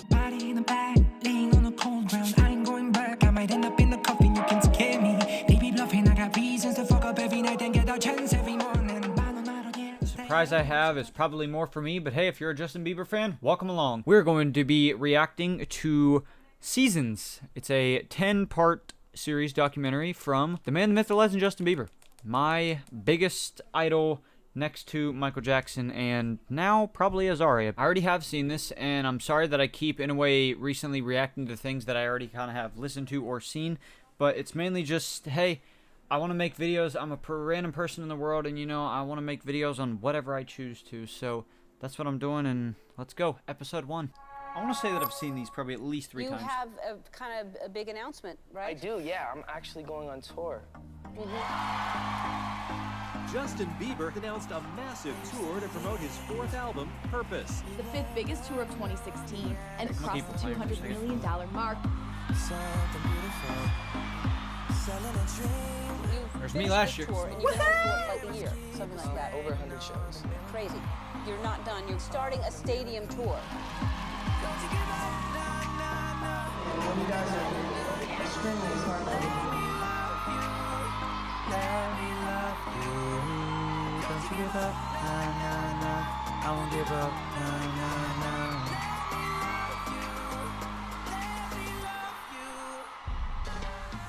Body in the back, laying on the cold ground. I ain't going back. I might end up in the coffin. You can scare me. They be bluffing. I got reasons to fuck up every night and get a chance every morning. The surprise I have is probably more for me, but hey, if you're a Justin Bieber fan, welcome along. We're going to be reacting to Seasons. It's a 10-part series documentary from the man, the myth, the legend, Justin Bieber. My biggest idol next to Michael Jackson and now probably Azaria. I already have seen this, and I'm sorry that I keep, in a way, recently reacting to things that I already kind of have listened to or seen, but it's mainly just, hey, I want to make videos. I'm a random person in the world, and, you know, I want to make videos on whatever I choose to, so that's what I'm doing, and let's go. Episode 1. I want to say that I've seen these probably at least 3 times. You have a kind of a big announcement, right? I do, yeah. I'm actually going on tour. Justin Bieber announced a massive tour to promote his 4th album, Purpose. The 5th biggest tour of 2016, and it crossed the $200 million mark. There's me last year. Tour, and you've been on for like a year, something like that. Over 100 shows. Crazy. You're not done. You're starting a stadium tour. When you guys are screaming as hard as Don't you give up, nah, nah, nah. I won't give up, nah, nah, nah.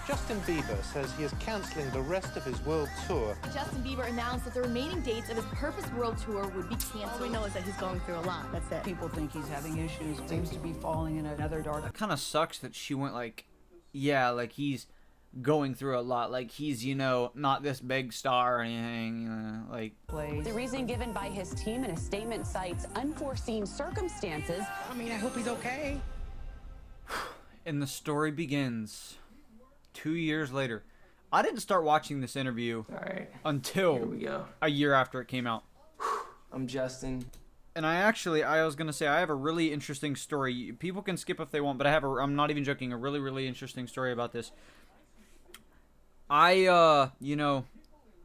Justin Bieber says he is cancelling the rest of his world tour. Justin Bieber announced that the remaining dates of his Purpose World Tour would be canceled. All we know is that he's going through a lot. That's it. People think he's having issues. Seems to be falling in another dark. That kind of sucks that she went like, yeah, like he's going through a lot. Like he's, you know, not this big star or anything, you know, like. Place. The reason given by his team in a statement cites unforeseen circumstances. I mean, I hope he's okay. And the story begins 2 years later. I didn't start watching this interview until a year after it came out. I'm Justin. And I was gonna say I have a really interesting story. People can skip if they want, but I'm not even joking, a really, really interesting story about this. You know,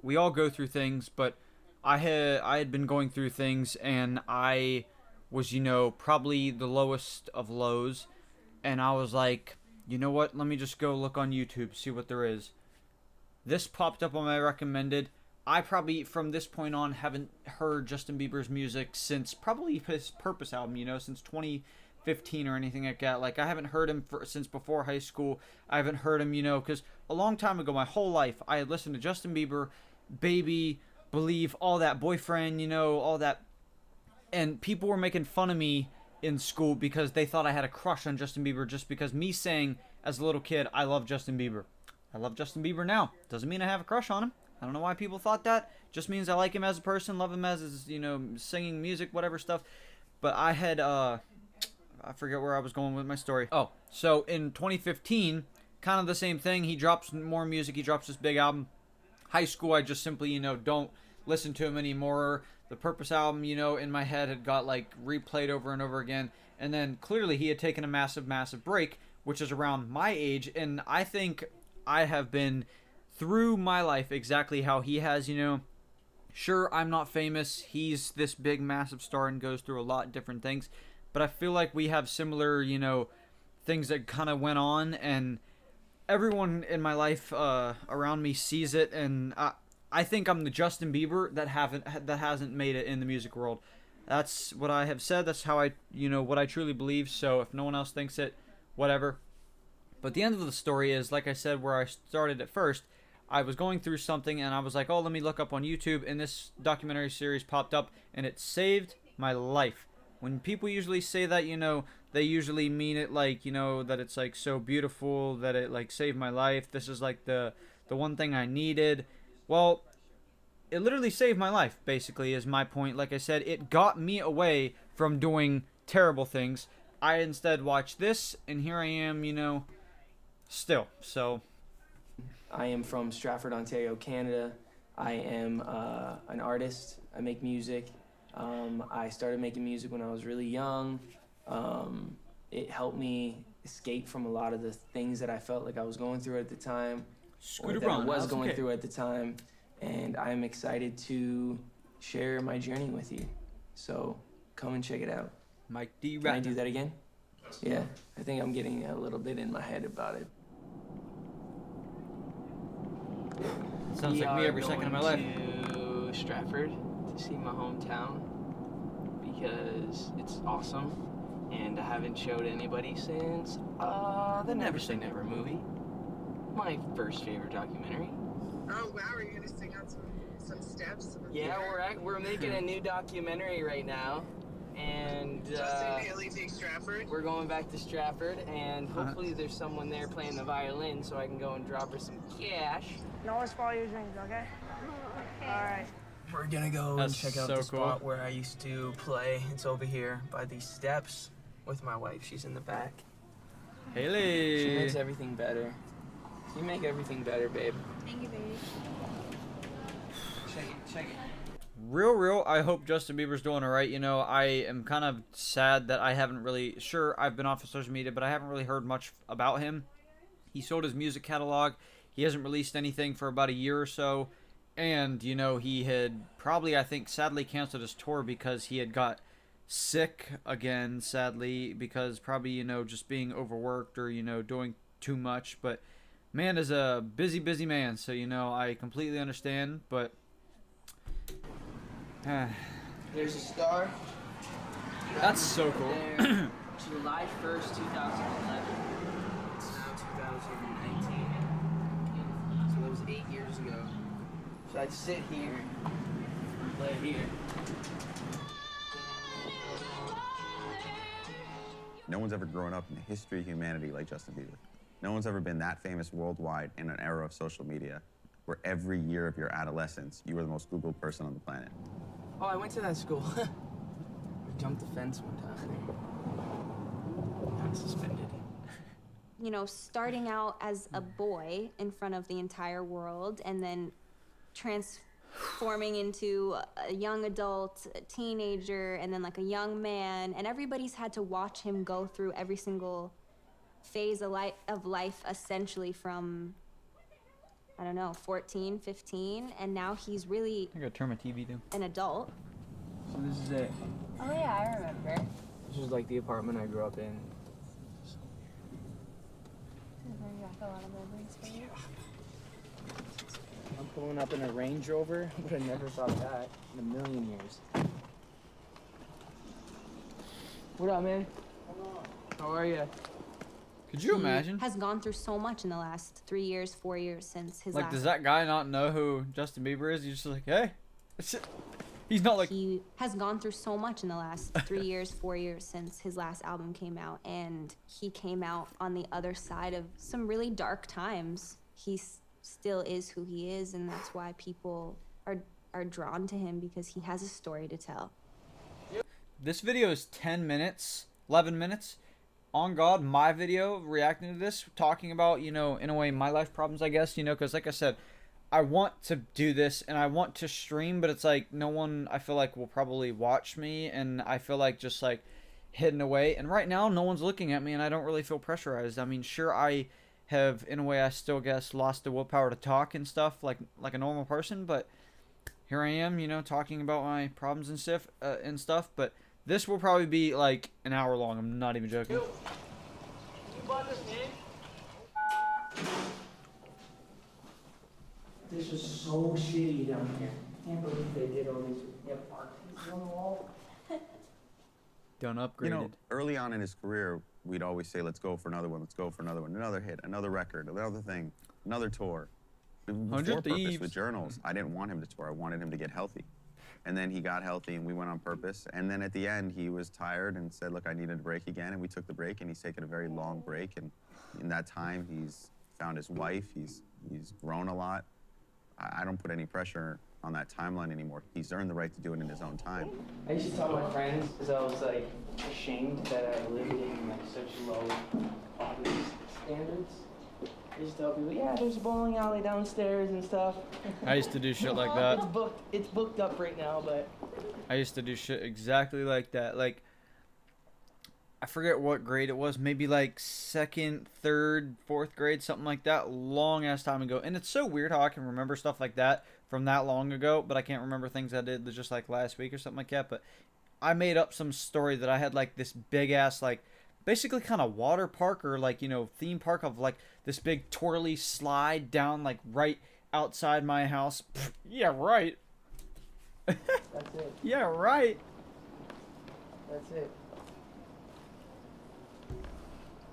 we all go through things, but I had been going through things, and I was, you know, probably the lowest of lows, and I was like, you know what, let me just go look on YouTube, see what there is. This popped up on my recommended. I probably, from this point on, haven't heard Justin Bieber's music since probably his Purpose album, you know, since 2015 or anything like that. Like, I haven't heard him since before high school. I haven't heard him, you know, because a long time ago, my whole life, I had listened to Justin Bieber, Baby, Believe, all that, Boyfriend, you know, all that. And people were making fun of me in school because they thought I had a crush on Justin Bieber just because me saying as a little kid, I love Justin Bieber. I love Justin Bieber now. Doesn't mean I have a crush on him. I don't know why people thought that. Just means I like him as a person, love him as his, you know, singing, music, whatever stuff. But I had, I forget where I was going with my story. Oh, so in 2015, kind of the same thing. He drops more music. He drops this big album. High school, I just simply, you know, don't listen to him anymore. The Purpose album, you know, in my head had got, like, replayed over and over again. And then clearly he had taken a massive, massive break, which is around my age. And I think I have been through my life exactly how he has, you know. Sure, I'm not famous. He's this big, massive star and goes through a lot of different things. But I feel like we have similar, you know, things that kind of went on. And everyone in my life around me sees it. And I think I'm the Justin Bieber that hasn't made it in the music world. That's what I have said. That's how I, you know, what I truly believe. So if no one else thinks it, whatever. But the end of the story is, like I said, where I started at first. I was going through something, and I was like, oh, let me look up on YouTube, and this documentary series popped up, and it saved my life. When people usually say that, you know, they usually mean it like, you know, that it's, like, so beautiful, that it, like, saved my life. This is, like, the one thing I needed. Well, it literally saved my life, basically, is my point. Like I said, it got me away from doing terrible things. I instead watched this, and here I am, you know, still, so. I am from Stratford, Ontario, Canada. I am an artist. I make music. I started making music when I was really young. It helped me escape from a lot of the things that I felt like I was going through at the time. Or that I was going through at the time. And I'm excited to share my journey with you. So come and check it out. Mike D. Can I do that again? Yeah, I think I'm getting a little bit in my head about it. Sounds like me every second of my life. To Stratford to see my hometown because it's awesome, and I haven't showed anybody since the Never Say Never movie. My first favorite documentary. Oh wow, are you gonna sing out some steps? Yeah, we're making a new documentary right now, and Justin and Haley take Stratford. we're going back to Stratford, and hopefully there's someone there playing the violin so I can go and drop her some cash. And always follow your dreams, okay? All right. We're gonna go That's and check out so the cool. spot where I used to play. It's over here by these steps with my wife. She's in the back. She Haley. makes everything better. You make everything better, babe. Thank you, baby. Check it. Real, I hope Justin Bieber's doing alright. You know, I am kind of sad that I haven't really, sure, I've been off of social media, but I haven't really heard much about him. He sold his music catalog. He hasn't released anything for about a year or so. And, you know, he had probably, I think, sadly canceled his tour because he had got sick again, sadly, because probably, you know, just being overworked or, you know, doing too much. But man is a busy, busy man. So, you know, I completely understand, but There's a star. that's so cool. There, July 1st, 2011. It's now 2019. So that was 8 years ago. So I'd sit here, play here. No one's ever grown up in the history of humanity like Justin Bieber. No one's ever been that famous worldwide in an era of social media where every year of your adolescence, you were the most Googled person on the planet. Oh, I went to that school. I jumped the fence one time. Got suspended. You know, starting out as a boy in front of the entire world and then transforming into a young adult, a teenager, and then like a young man. And everybody's had to watch him go through every single phase of life essentially from, I don't know, 14, 15. And now he's really I gotta turn my TV down. an adult. So this is it. Oh yeah, I remember. This is like the apartment I grew up in. Bring back a lot of memories for you. I'm pulling up in a Range Rover. I would have never thought that in a million years. What up, man? How are you? Could you imagine? Has gone through so much in the last 3 years, 4 years since his Like, last. does that guy not know who Justin Bieber is? He's just like, hey. He's not like. He has gone through so much in the last 3 years, 4 years since his last album came out, and he came out on the other side of some really dark times. He still is who he is, and that's why people are drawn to him, because he has a story to tell. This video is 10 minutes, 11 minutes. On God, my video reacting to this, talking about, you know, in a way, my life problems, I guess, you know, because like I said, I want to do this and I want to stream, but it's like no one, I feel like, will probably watch me, and I feel like just like hidden away. And right now, no one's looking at me, and I don't really feel pressurized. I mean, sure, I have, in a way, I still guess lost the willpower to talk and stuff like a normal person, but here I am, you know, talking about my problems and stuff. But this will probably be like an hour long. I'm not even joking. You bought this game? This is so shitty down here. Can't believe they did all these parties on the wall. Done upgraded. You know, early on in his career, we'd always say, let's go for another one, let's go for another one. Another hit, another record, another thing, another tour. Before Purpose with Journals, I didn't want him to tour. I wanted him to get healthy. And then he got healthy, and we went on Purpose. And then at the end, he was tired and said, look, I needed a break again. And we took the break, and he's taken a very long break. And in that time, he's found his wife. He's grown a lot. I don't put any pressure on that timeline anymore. He's earned the right to do it in his own time. I used to tell my friends, because I was like ashamed that I lived in like such low office standards. I used to tell people, yeah, there's a bowling alley downstairs and stuff. I used to do shit like that. It's booked up right now, but I used to do shit exactly like that. Like, I forget what grade it was. Maybe like 2nd, 3rd, 4th grade, something like that. Long ass time ago. And it's so weird how I can remember stuff like that from that long ago, but I can't remember things I did just like last week or something like that. But I made up some story that I had like this big ass like basically kind of water park or like, you know, theme park of like this big twirly slide down like right outside my house. Yeah, right. That's it. Yeah, right. That's it.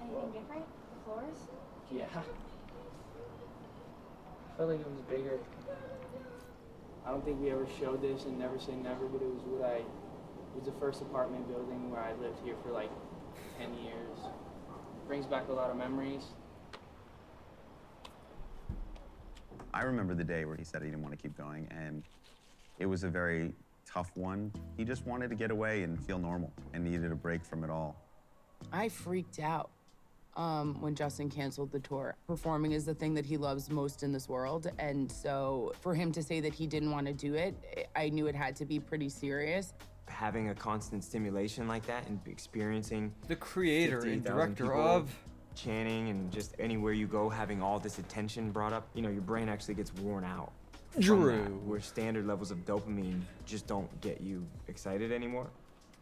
Anything different? The floors? Yeah. I felt like it was bigger. I don't think we ever showed this and Never Say Never, but it was the first apartment building where I lived here for like 10 years. Brings back a lot of memories. I remember the day where he said he didn't want to keep going, and it was a very tough one. He just wanted to get away and feel normal and needed a break from it all. I freaked out when Justin canceled the tour. Performing is the thing that he loves most in this world, and so for him to say that he didn't want to do it, I knew it had to be pretty serious. Having a constant stimulation like that and experiencing the creator and director of chanting, and just anywhere you go having all this attention brought up, you know, your brain actually gets worn out. Drew. Where standard levels of dopamine just don't get you excited anymore.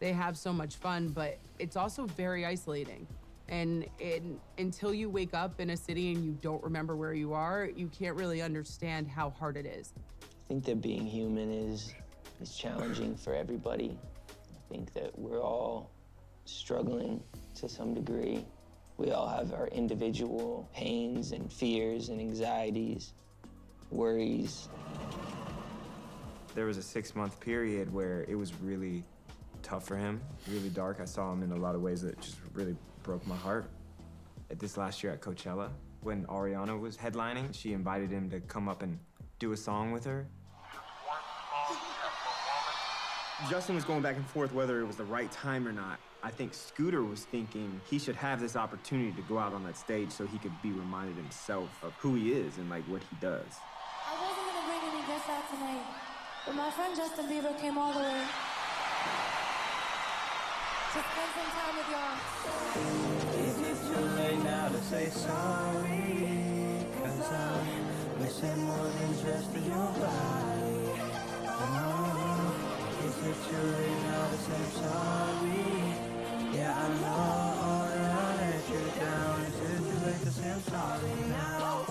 They have so much fun, but it's also very isolating. And until you wake up in a city and you don't remember where you are, you can't really understand how hard it is. I think that being human is challenging for everybody. I think that we're all struggling to some degree. We all have our individual pains and fears and anxieties, worries. There was a 6-month period where it was really tough for him, really dark. I saw him in a lot of ways that just really broke my heart. At this last year at Coachella, when Ariana was headlining, she invited him to come up and do a song with her. Justin was going back and forth whether it was the right time or not. I think Scooter was thinking he should have this opportunity to go out on that stage so he could be reminded himself of who he is and like what he does. I wasn't gonna bring any guests out tonight, but my friend Justin Bieber came all the way to spend some time with y'all. Is it too late now to say sorry? 'Cause I'm missing more than just your body. Oh, is it too late now to say sorry? Yeah, I know that I let you down. Is it too late to say I'm sorry now?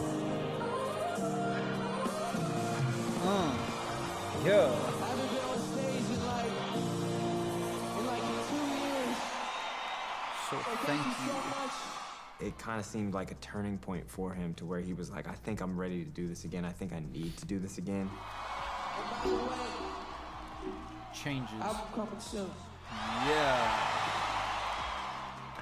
Yeah. So thank you. It kind of seemed like a turning point for him to where he was like, I think I'm ready to do this again. I think I need to do this again. Changes. Coming soon. Yeah.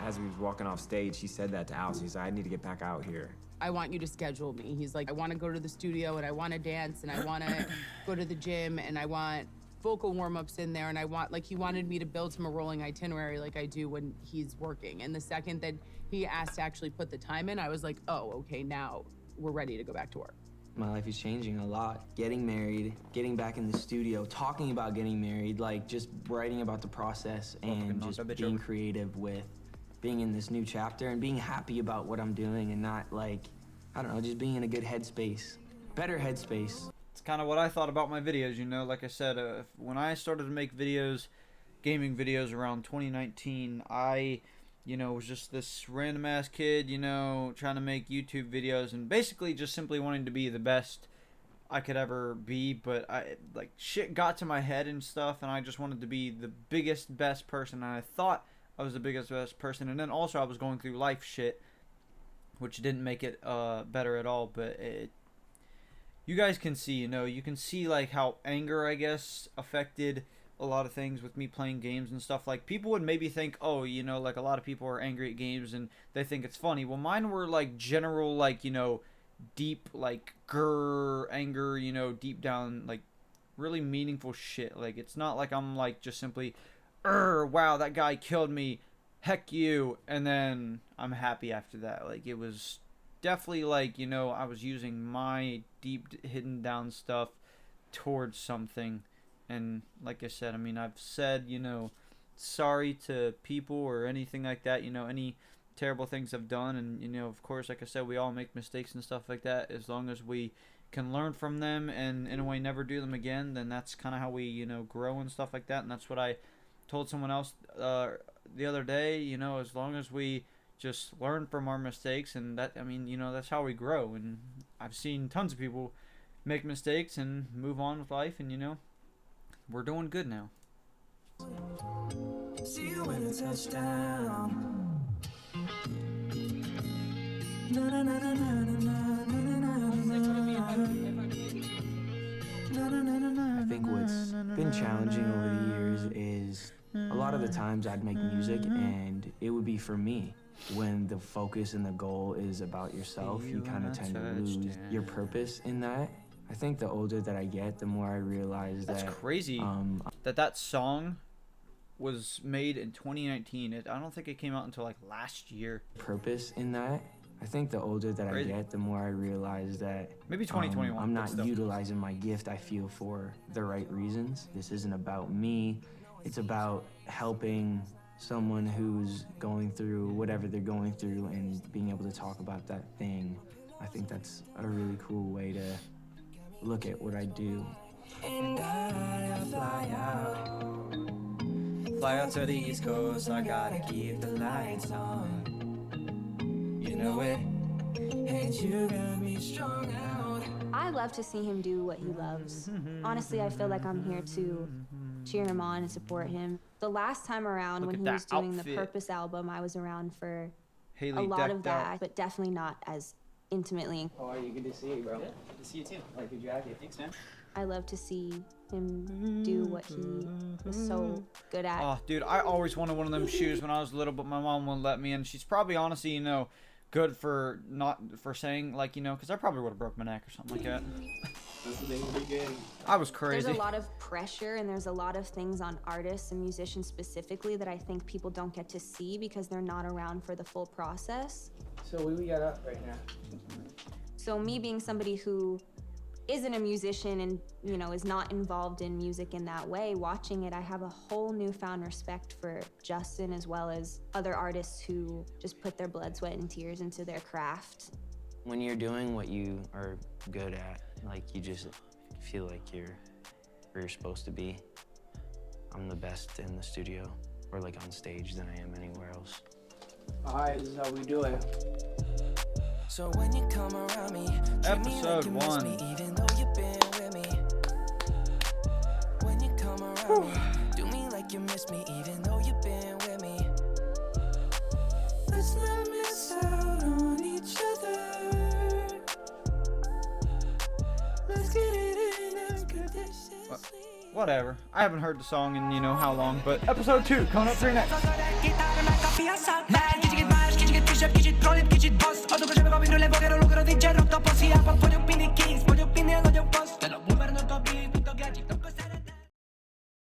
As we was walking off stage, he said that to Alice. He said, I need to get back out here. I want you to schedule me. He's like, I want to go to the studio and I want to dance and I want to go to the gym and I want vocal warm-ups in there and I want, like, he wanted me to build him a rolling itinerary like I do when he's working. And the second that he asked to actually put the time in, I was like, oh, okay, now we're ready to go back to work. My life is changing a lot. Getting married, getting back in the studio, talking about getting married, like just writing about the process and just being creative with being in this new chapter and being happy about what I'm doing and not like, I don't know, just being in a good headspace, better headspace. It's kind of what I thought about my videos, you know, like I said, when I started to make videos, gaming videos around 2019, I, you know, was just this random ass kid, you know, trying to make YouTube videos and basically just simply wanting to be the best I could ever be, but like shit got to my head and stuff and I just wanted to be the biggest, best person and I thought I was the biggest, best person, and then also I was going through life shit, which didn't make it better at all, but you guys can see, you know, you can see like how anger, I guess, affected a lot of things with me playing games and stuff. Like, people would maybe think, oh, you know, like a lot of people are angry at games and they think it's funny. Well, mine were like general, like, you know, deep, like, anger, you know, deep down, like, really meaningful shit. Like, it's not like I'm like just simply, wow, that guy killed me, heck you, and then I'm happy after that. Like, it was definitely like, you know, I was using my deep hidden down stuff towards something. And like I said, I mean, I've said, you know, sorry to people or anything like that, you know, any terrible things I've done. And, you know, of course, like I said, we all make mistakes and stuff like that. As long as we can learn from them and in a way never do them again, then that's kind of how we, you know, grow and stuff like that. And that's what I told someone else the other day, you know, as long as we just learn from our mistakes, and that, I mean, you know, that's how we grow. And I've seen tons of people make mistakes and move on with life, and, you know, we're doing good now. See you when it's touchdown. Na na na na na na I think what's been challenging over the years is a lot of the times I'd make music and it would be for me. When the focus and the goal is about yourself, you kind of tend to lose your purpose in that. I think the older that I get, the more I realize That's crazy that song was made in 2019. I don't think it came out until like last year. Purpose in that. I think the older that I get, the more I realize that maybe 2021. I'm not utilizing my gift, I feel, for the right reasons. This isn't about me. It's about helping someone who's going through whatever they're going through and being able to talk about that thing. I think that's a really cool way to look at what I do. And I fly out to the East Coast. I gotta keep the lights on. You know it, and you got me strung out. I love to see him do what he loves. Honestly, I feel like I'm here to cheer him on and support him. The last time around when he was doing the Purpose album, I was around for a lot of that, but definitely not as intimately. How are you? Good to see you, bro. Good to see you too. I like your jacket. Thanks, man. I love to see him do what he is so good at. Oh, dude, I always wanted one of them shoes when I was little, but my mom wouldn't let me, and she's probably honestly, you know, good for not for saying, like, you know, because I probably would have broke my neck or something like that. I was crazy. There's a lot of pressure, and there's a lot of things on artists and musicians specifically that I think people don't get to see because they're not around for the full process. So what do we got up right now? So me being somebody who isn't a musician and, you know, is not involved in music in that way, watching it, I have a whole newfound respect for Justin as well as other artists who just put their blood, sweat, and tears into their craft. When you're doing what you are good at, like, you just feel like you're where you're supposed to be. I'm the best in the studio or like on stage than I am anywhere else. All right, this is how we do it. So when you come around me, treat me like you miss me, even though you've been with me. When you come around me, do me like you miss me, even though you've been with me. Let's not miss out on each other. Let's get it in as good as Whatever. I haven't heard the song in, you know, how long, but episode 2 coming up for you next.